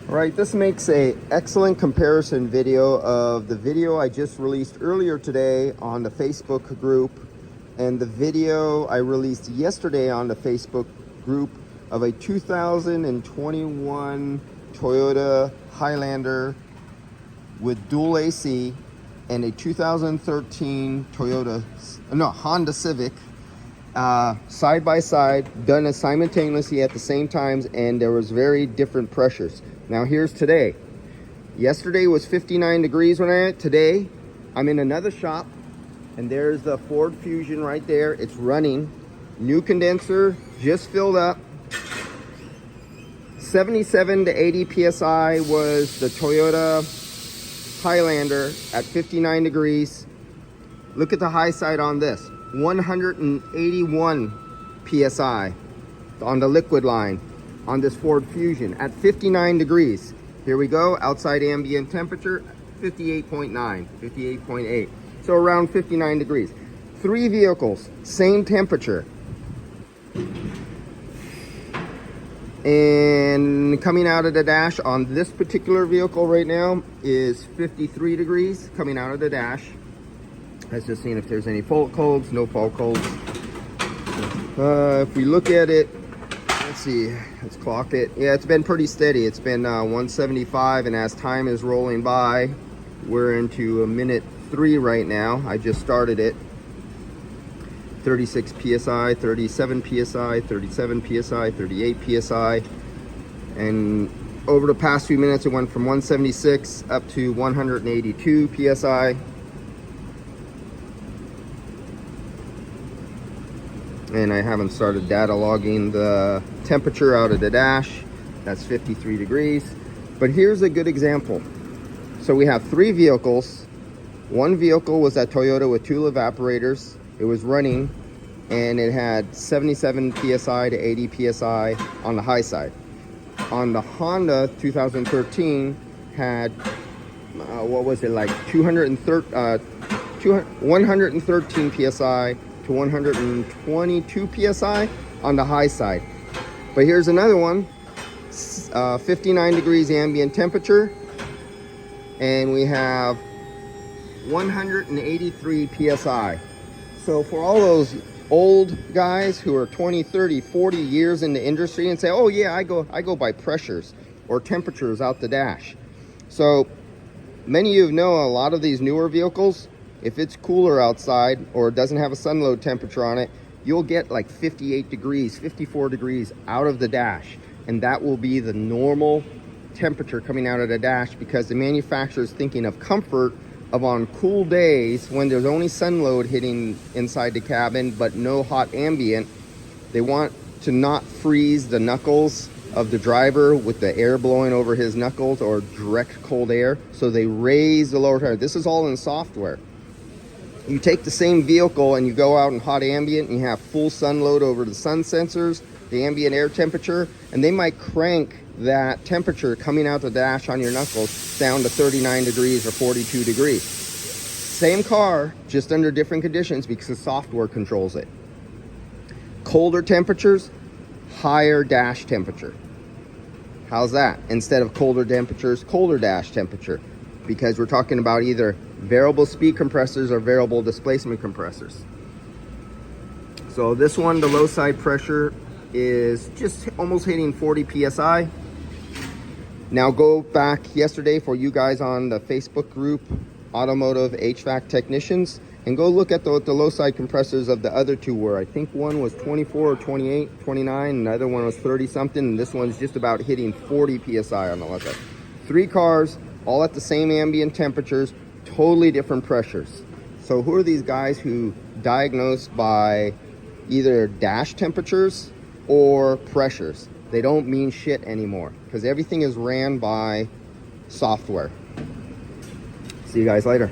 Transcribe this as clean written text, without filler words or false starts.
All right, this makes a excellent comparison video of the video I just released earlier today on the Facebook group and the video I released yesterday on the Facebook group of a 2021 Toyota Highlander with dual AC and a 2013 Honda Civic side by side, done as simultaneously at the same times, and there was very different pressures. Now here's today. Yesterday was 59 degrees when I went. Today I'm in another shop and there's the Ford Fusion right there. It's running. New condenser, just filled up. 77 to 80 PSI was the Toyota Highlander at 59 degrees. Look at the high side on this. 181 PSI on the liquid line on this Ford Fusion at 59 degrees. Here we go, outside ambient temperature, 58.9, 58.8. So around 59 degrees. Three vehicles, same temperature. And coming out of the dash on this particular vehicle right now is 53 degrees coming out of the dash. Let's just see if there's any fault codes, no fault codes. If we look at it, let's see, let's clock it. Yeah, it's been pretty steady. It's been 175, and as time is rolling by, we're into a minute 3 right now. I just started it. 36 psi, 37 psi, 37 psi, 38 psi, and over the past few minutes it went from 176 up to 182 psi. And I haven't started data logging the temperature out of the dash. That's 53 degrees. But here's a good example. So we have three vehicles. One vehicle was that Toyota with 2 evaporators. It was running and it had 77 psi to 80 psi on the high side. On the Honda 2013 had what was it, like 113 psi to 122 psi on the high side. But here's another one, 59 degrees ambient temperature, and we have 183 psi. So for all those old guys who are 20, 30, 40 years in the industry and say, oh yeah, I go by pressures or temperatures out the dash. So many of you know a lot of these newer vehicles, if it's cooler outside or it doesn't have a sun load temperature on it, you'll get like 58 degrees, 54 degrees out of the dash. And that will be the normal temperature coming out of the dash, because the manufacturer is thinking of comfort of on cool days when there's only sun load hitting inside the cabin but no hot ambient. They want to not freeze the knuckles of the driver with the air blowing over his knuckles or direct cold air. So they raise the lower temperature. This is all in software. You take the same vehicle and you go out in hot ambient and you have full sun load over the sun sensors, the ambient air temperature, and they might crank that temperature coming out the dash on your knuckles down to 39 degrees or 42 degrees. Same car, just under different conditions because the software controls it. Colder temperatures, higher dash temperature. How's that? Instead of colder temperatures, colder dash temperature, because we're talking about either variable speed compressors or variable displacement compressors. So this one, the low side pressure is just almost hitting 40 psi. Now go back yesterday for you guys on the Facebook group, Automotive HVAC Technicians, and go look at what the low side compressors of the other two were. I think one was 24 or 28, 29, and the other one was 30 something, and this one's just about hitting 40 psi on the low side. Three cars, all at the same ambient temperatures, totally different pressures. So who are these guys who diagnose by either dash temperatures or pressures? They don't mean shit anymore because everything is ran by software. See you guys later.